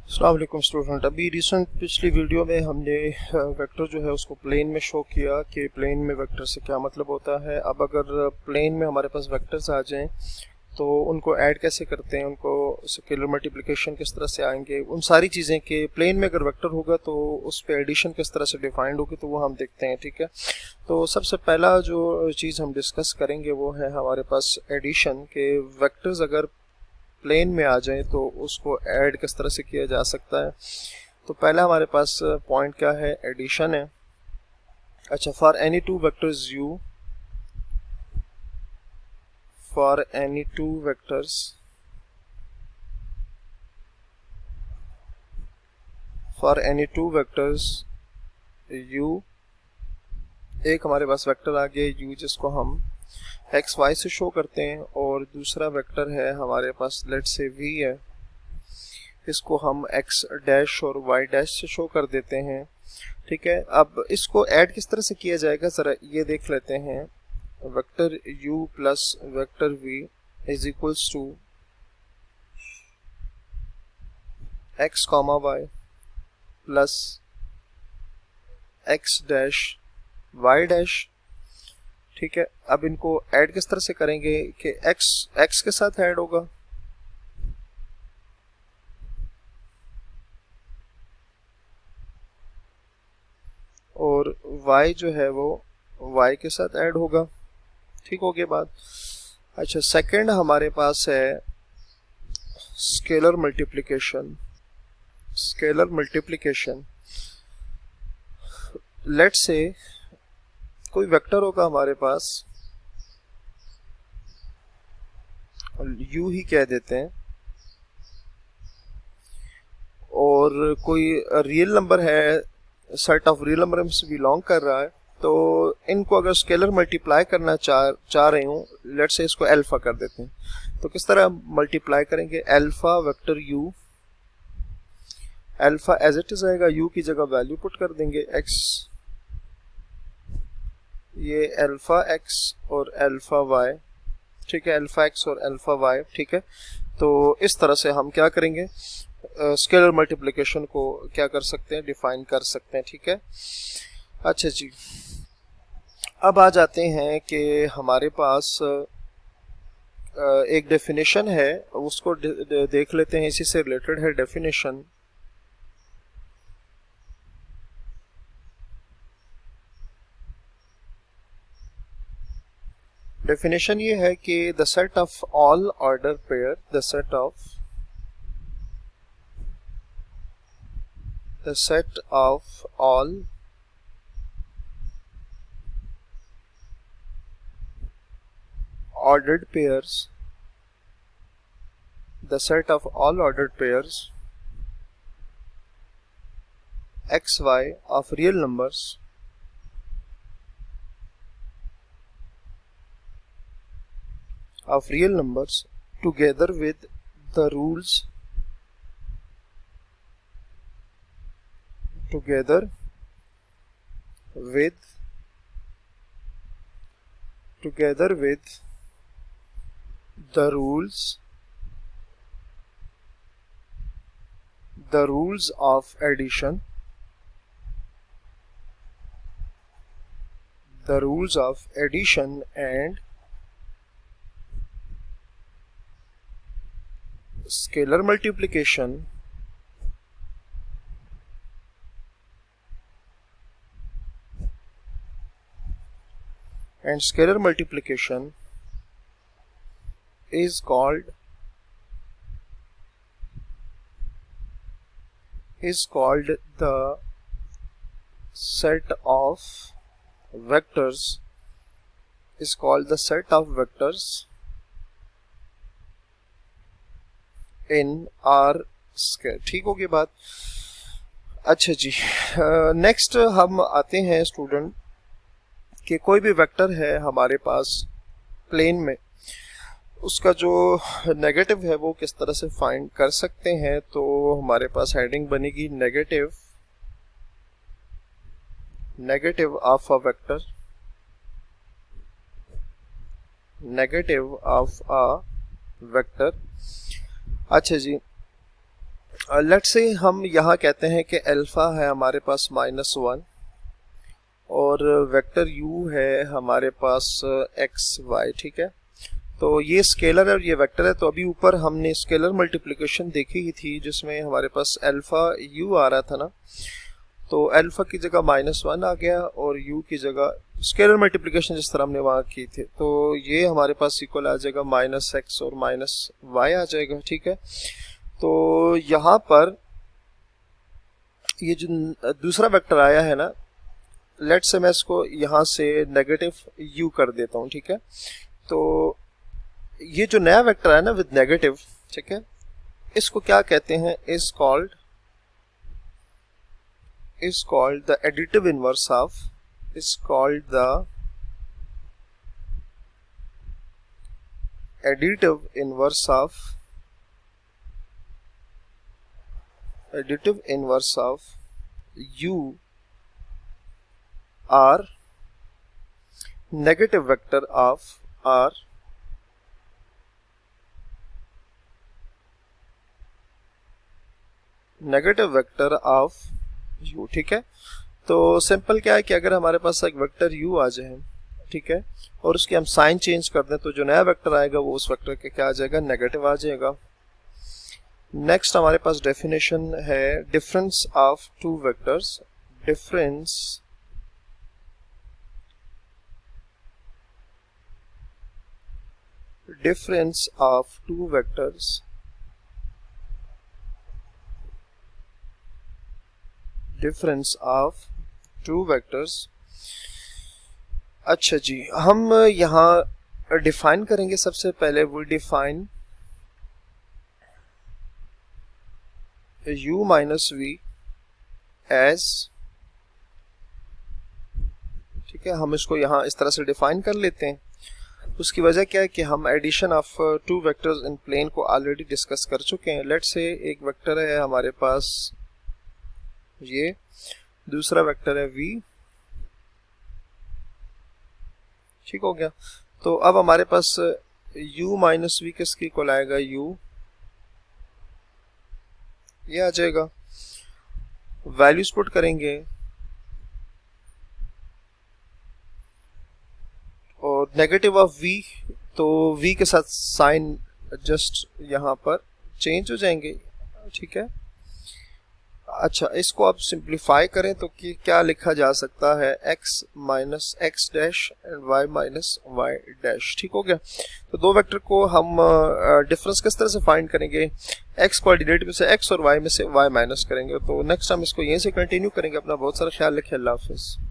अस्सलाम वालेकुम स्टूडेंट। अभी रिसेंट पिछली वीडियो में हमने वेक्टर जो है उसको प्लेन में शो किया कि प्लेन में वेक्टर से क्या मतलब होता है। अब अगर प्लेन में हमारे पास वेक्टर्स आ जाएं तो उनको ऐड कैसे करते हैं, उनको स्केलर मल्टीप्लिकेशन किस तरह से आएंगे, उन सारी चीज़ें के प्लेन में अगर वेक्टर होगा तो उस पर एडिशन किस तरह से डिफाइंड होगी तो वो हम देखते हैं। ठीक है, तो सबसे पहला जो चीज़ हम डिस्कस करेंगे वो है हमारे पास एडिशन के वेक्टर्स अगर प्लेन में आ जाए तो उसको ऐड किस तरह से किया जा सकता है। तो पहला हमारे पास पॉइंट क्या है, एडिशन है। अच्छा, for any two vectors you, for any two vectors, for any two vectors you, एक हमारे पास वेक्टर आ गया यू जिसको हम एक्स वाई से शो करते हैं, और दूसरा वेक्टर है हमारे पास लेट से वी है, इसको हम एक्स डैश और वाई डैश से शो कर देते हैं। ठीक है, अब इसको ऐड किस तरह से किया जाएगा ज़रा ये देख लेते हैं। Vector u plus vector v is equals to x comma y plus x dash y dash. ठीक है, अब इनको ऐड किस तरह से करेंगे कि x x के साथ ऐड होगा और y जो है वो y के साथ ऐड होगा। ठीक हो गया बात। अच्छा, सेकंड हमारे पास है scalar multiplication. Scalar multiplication, let's say कोई वेक्टर होगा हमारे पास, u ही कह देते हैं, और कोई रियल नंबर है, सेट ऑफ रियल नंबर से बिलोंग कर रहा है, तो इनको अगर स्केलर मल्टीप्लाई करना चाह रहे हूँ, लेट से इसको अल्फा कर देते हैं। तो किस तरह मल्टीप्लाई करेंगे, alpha vector u, alpha as it is आएगा, u की जगह वैल्यू पुट कर देंगे x, ये अल्फा x और अल्फा y। ठीक है, अल्फा x और अल्फा y। ठीक है, तो इस तरह से हम क्या करेंगे, स्केलर मल्टीप्लिकेशन को क्या कर सकते हैं, डिफाइन कर सकते हैं। ठीक है, अच्छा जी, अब आ जाते हैं कि हमारे पास एक डेफिनेशन है, उसको देख लेते हैं, इसी से रिलेटेड है डेफिनेशन। डेफिनेशन ये है कि the set of all order pair, the set of all ordered pairs, the set of all ordered pairs x y of real numbers together with the rules together with the rules of addition, and scalar multiplication is called the set of vectors in R scale. ठीक हो गई बात। अच्छा जी, next हम आते हैं student कि कोई भी वेक्टर है हमारे पास प्लेन में, उसका जो नेगेटिव है वो किस तरह से फाइंड कर सकते हैं। तो हमारे पास हेडिंग बनेगी negative of a vector, negative of a vector. अच्छा जी, लेट्स से हम यहाँ कहते हैं कि अल्फ़ा है हमारे पास -1 और वेक्टर u है हमारे पास एक्स वाई, ठीक है। तो ये स्केलर है और ये वेक्टर है। तो अभी ऊपर हमने स्केलर मल्टीप्लिकेशन देखी ही थी जिसमें हमारे पास अल्फ़ा u आ रहा था ना, तो अल्फ़ा की जगह -1 आ गया और u की जगह स्केलर मल्टीप्लिकेशन जिस तरह हमने वहाँ की थी, तो ये हमारे पास इक्वल आ जाएगा -x और -y आ जाएगा, ठीक है। तो यहाँ पर ये जो दूसरा वेक्टर आया है ना, लेट्स से मैं इसको यहाँ से नेगेटिव u कर देता हूँ, ठीक है। तो ये जो नया वेक्टर है ना विद नेगेटिव, ठीक है, इसको क्या कहते हैं, is called the additive inverse of, is called the additive inverse of u r negative vector of r negative vector of u, ठीक है। तो सिंपल क्या है कि अगर हमारे पास एक वेक्टर u आ जाए, ठीक है, और उसकी हम साइन चेंज कर दें तो जो नया वेक्टर आएगा वो उस वेक्टर के क्या आ जाएगा, नेगेटिव आ जाएगा। नेक्स्ट हमारे पास डेफिनेशन है difference of two vectors, difference of two vectors, difference of two vectors. अच्छा जी, हम यहाँ डिफाइन करेंगे। सबसे पहले वो define u minus v as, ठीक है, हम इसको यहाँ इस तरह से डिफाइन कर लेते हैं। उसकी वजह क्या है कि हम addition of two vectors in plane को ऑलरेडी डिस्कस कर चुके हैं। लेट्स से एक वेक्टर है हमारे पास ये, दूसरा वेक्टर है v, ठीक हो गया। तो अब हमारे पास u माइनस वी किसकी इक्वल आएगा, u, ये आ जाएगा। वैल्यूज पुट करेंगे और नेगेटिव ऑफ v, तो v के साथ साइन जस्ट यहाँ पर चेंज हो जाएंगे, ठीक है। अच्छा, इसको आप सिंप्लीफाई करें तो कि क्या लिखा जा सकता है, x minus x dash and y minus y dash, ठीक हो गया। तो दो वेक्टर को हम डिफरेंस किस तरह से फाइंड करेंगे, x कोऑर्डिनेट में से x और y में से y माइनस करेंगे। तो नेक्स्ट हम इसको यहीं से कंटिन्यू करेंगे। अपना बहुत सारा ख्याल रखिए, अल्लाह हाफिज़।